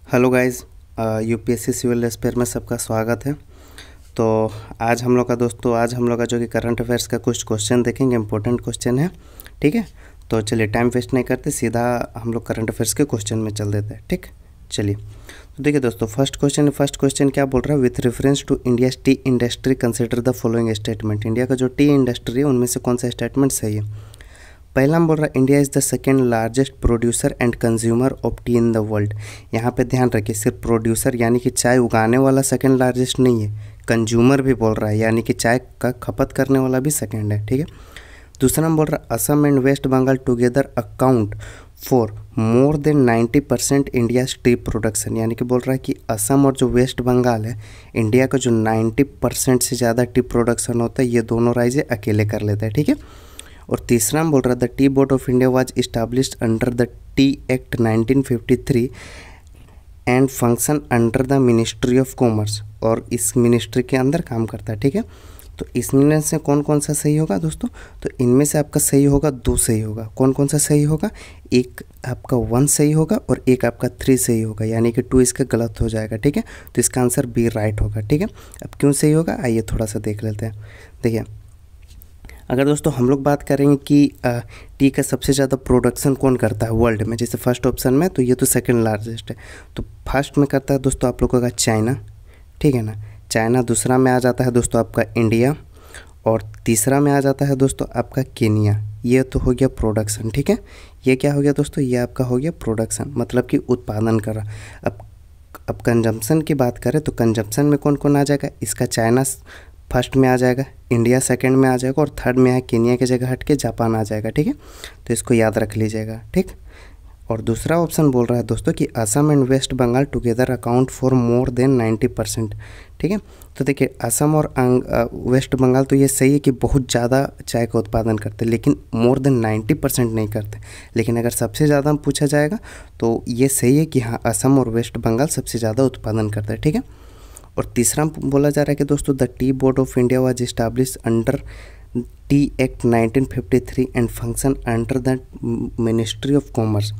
Hello guys, UPSC civil aspire में सबका स्वागत है। तो आज हम लोग का जो कि करंट अफेयर्स का कुछ क्वेश्चन देखेंगे, इंपॉर्टेंट क्वेश्चन है। ठीक है, तो चलिए टाइम वेस्ट नहीं करते, सीधा हम लोग करंट अफेयर्स के क्वेश्चन में चल देते हैं। ठीक, चलिए तो देखिए दोस्तों, फर्स्ट क्वेश्चन क्या बोल रहा है? With reference to India tea industry consider the following statement. India का जो टी इंडस्ट्री है उनमें से कौन सा स्टेटमेंट सही है? पहला हम बोल रहा है India is the second largest producer and consumer of T in the world. यहाँ पे ध्यान रखिए, सिर्फ प्रोड्यूसर यानी कि चाय उगाने वाला सेकेंड लार्जेस्ट नहीं है, कंज्यूमर भी बोल रहा है, यानी कि चाय का खपत करने वाला भी सेकेंड है। ठीक है, दूसरा हम बोल रहा है Assam and West Bengal together account for more than 90% India tea production. यानी कि बोल रहा है कि असम और जो वेस्ट बंगाल है, इंडिया का जो 90% से ज़्यादा टी प्रोडक्शन होता है, ये दोनों राज्य अकेले कर लेते हैं। ठीक है, और तीसरा हम बोल रहा था tea board of India was established under the T act 1953 and function under the ministry of commerce, और इस मिनिस्ट्री के अंदर काम करता है। ठीक है, तो इसमें से कौन कौन सा सही होगा दोस्तों? तो इनमें से आपका सही होगा, दो सही होगा। कौन कौन सा सही होगा? एक आपका 1 सही होगा और एक आपका 3 सही होगा, यानी कि 2 इसका गलत हो जाएगा। ठीक है, तो इसका आंसर बी राइट होगा। ठीक है, अब क्यों सही होगा आइए थोड़ा सा देख लेते हैं। देखिए, अगर दोस्तों हम लोग बात करेंगे कि टी का सबसे ज़्यादा प्रोडक्शन कौन करता है वर्ल्ड में, जैसे फर्स्ट ऑप्शन में, तो ये तो सेकंड लार्जेस्ट है, तो फर्स्ट में करता है दोस्तों आप लोगों का चाइना। ठीक है ना, चाइना। दूसरा में आ जाता है दोस्तों आपका इंडिया, और तीसरा में आ जाता है दोस्तों आपका केनिया। ये तो हो गया प्रोडक्शन। ठीक है, ये क्या हो गया दोस्तों? ये आपका हो गया प्रोडक्शन, मतलब कि उत्पादन कर रहा। अब कंजम्पशन की बात करें तो कंजम्पशन में कौन कौन आ जाएगा? इसका चाइना फर्स्ट में आ जाएगा, इंडिया सेकंड में आ जाएगा, और थर्ड में है केनिया की जगह हट के जापान आ जाएगा। ठीक है, तो इसको याद रख लीजिएगा। ठीक, और दूसरा ऑप्शन बोल रहा है दोस्तों कि Assam and West Bengal together account for more than 90%। ठीक है, तो देखिए असम और वेस्ट बंगाल तो ये सही है कि बहुत ज़्यादा चाय का उत्पादन करते हैं, लेकिन मोर देन 90% नहीं करते। लेकिन अगर सबसे ज़्यादा पूछा जाएगा तो ये सही है कि हाँ, असम और वेस्ट बंगाल सबसे ज़्यादा उत्पादन करते हैं। ठीक है, और तीसरा बोला जा रहा है कि दोस्तों the tea board of India was established under T act 1953 and function under the ministry of commerce.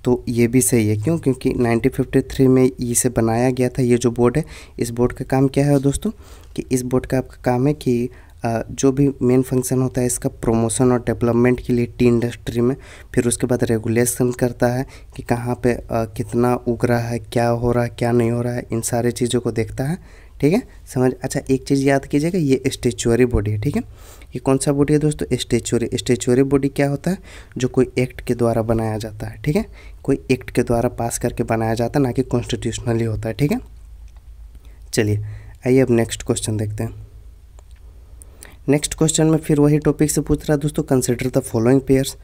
तो ये भी सही है, क्यों? क्योंकि 1953 में इसे बनाया गया था। ये जो बोर्ड है, इस बोर्ड का काम क्या है दोस्तों? कि इस बोर्ड का आपका काम है कि जो भी मेन फंक्शन होता है इसका प्रमोशन और डेवलपमेंट के लिए टी इंडस्ट्री में, फिर उसके बाद रेगुलेशन करता है कि कहाँ पे कितना उग रहा है, क्या हो रहा है, क्या नहीं हो रहा है, इन सारी चीज़ों को देखता है। ठीक है, समझ? अच्छा, एक चीज़ याद कीजिएगा, ये स्टेचुअरी बॉडी है। ठीक है, ये कौन सा बॉडी है दोस्तों? स्टेचुअरी बॉडी क्या होता है? जो कोई एक्ट के द्वारा बनाया जाता है। ठीक है, कोई एक्ट के द्वारा पास करके बनाया जाता है, ना कि कॉन्स्टिट्यूशनली होता है। ठीक है, चलिए आइए अब नेक्स्ट क्वेश्चन देखते हैं। नेक्स्ट क्वेश्चन में फिर वही टॉपिक से पूछ रहा है दोस्तों, कंसिडर द फॉलोइंग पेयर्स,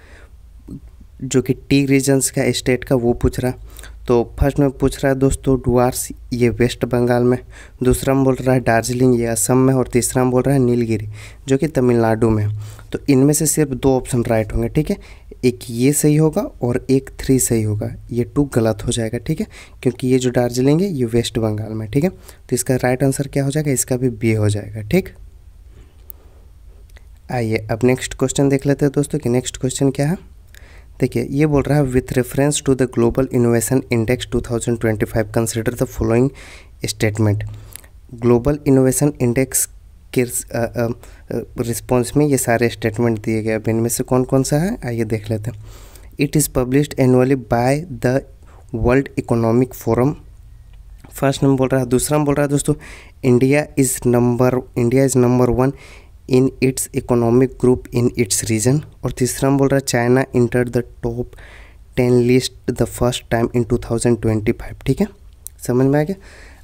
जो कि टी रीजन्स का स्टेट का वो पूछ रहा है। तो फर्स्ट में पूछ रहा है दोस्तों डुआर्स, ये वेस्ट बंगाल में। दूसरा में बोल रहा है दार्जिलिंग, ये असम में। और तीसरा में बोल रहा है नीलगिरी, जो कि तमिलनाडु में। तो इनमें से सिर्फ 2 ऑप्शन राइट होंगे। ठीक है, एक ये सही होगा और एक 3 सही होगा, ये 2 गलत हो जाएगा। ठीक है, क्योंकि ये जो दार्जिलिंग है ये वेस्ट बंगाल में। ठीक है, तो इसका राइट आंसर क्या हो जाएगा? इसका भी बी हो जाएगा। ठीक, आइए अब नेक्स्ट क्वेश्चन देख लेते हैं दोस्तों कि नेक्स्ट क्वेश्चन क्या है। देखिए, ये बोल रहा है with reference to the Global Innovation Index 2025 consider the following statement. Global Innovation Index के रिस्पॉन्स में ये सारे स्टेटमेंट दिए गए। अब इनमें से कौन कौन सा है आइए देख लेते हैं। It is published annually by the World Economic Forum, first number बोल रहा है। दूसरा बोल रहा है दोस्तों India is number 1 in its economic group in its region. और तीसरा बोल रहा है China enter the top 10 list the first time in 2025। ठीक है, समझ में आ गया?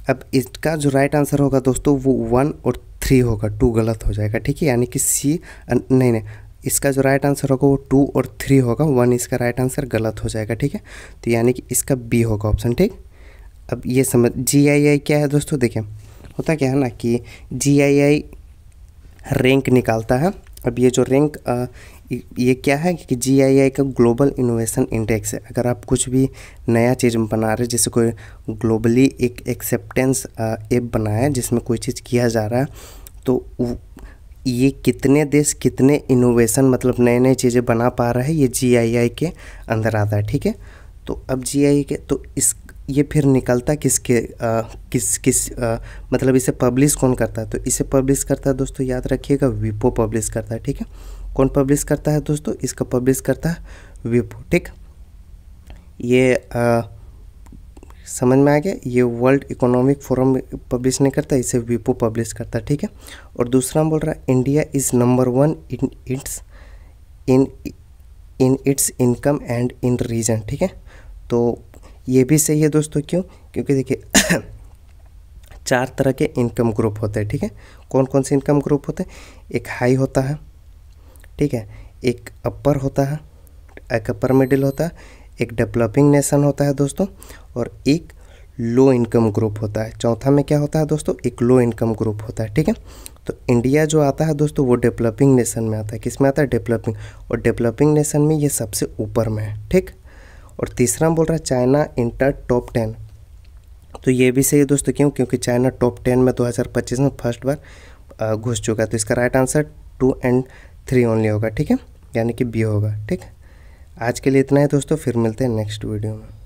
अब इसका जो राइट आंसर होगा दोस्तों वो 1 और 3 होगा, 2 गलत हो जाएगा। ठीक है, यानी कि सी नहीं, इसका जो राइट आंसर होगा वो 2 और 3 होगा, 1 इसका राइट आंसर गलत हो जाएगा। ठीक है, तो यानी कि इसका बी होगा ऑप्शन। ठीक, अब ये समझ GII क्या है दोस्तों? देखिए, होता क्या है ना कि GII रैंक निकालता है। अब ये जो रैंक ये क्या है कि GII का ग्लोबल इनोवेशन इंडेक्स है। अगर आप कुछ भी नया चीज़ बना रहे, जैसे कोई ग्लोबली एक एक्सेप्टेंस ऐप बनाया है जिसमें कोई चीज़ किया जा रहा है, तो ये कितने देश कितने इनोवेशन मतलब नए नए चीज़ें बना पा रहा है, ये GII के अंदर आता है। ठीक है, तो अब GII के तो इस ये फिर निकलता किसके मतलब इसे पब्लिश कौन करता है? तो इसे पब्लिश करता है दोस्तों, याद रखिएगा, विपो पब्लिश करता है। ठीक है, कौन पब्लिश करता है दोस्तों? इसका पब्लिश करता है विपो। ठीक, ये समझ में आ गया? ये वर्ल्ड इकोनॉमिक फोरम पब्लिश नहीं करता, इसे विपो पब्लिश करता है। ठीक है, और दूसरा बोल रहा है India is number 1 in its income and in region. ठीक है, तो ये भी सही है दोस्तों। क्यों? क्योंकि देखिए 4 तरह के इनकम ग्रुप होते हैं। ठीक है, कौन कौन से इनकम ग्रुप होते हैं? एक हाई होता है, ठीक है, एक अपर होता है, एक अपर मिडिल होता है, एक डेवलपिंग नेशन होता है दोस्तों, और एक लो इनकम ग्रुप होता है। चौथा में क्या होता है दोस्तों? एक लो इनकम ग्रुप होता है। ठीक है, तो इंडिया जो आता है दोस्तों वो डेवलपिंग नेशन में आता है। किस में आता है? डेवलपिंग, और डेवलपिंग नेशन में ये सबसे ऊपर में है। ठीक, और तीसरा बोल रहा है चाइना इंटर टॉप 10। तो ये भी सही है दोस्तों। क्यों? क्योंकि चाइना टॉप 10 में 2025 में फर्स्ट बार घुस चुका है। तो इसका राइट आंसर 2 और 3 ओनली होगा। ठीक है, यानी कि बी होगा। ठीक, आज के लिए इतना है दोस्तों, फिर मिलते हैं नेक्स्ट वीडियो में।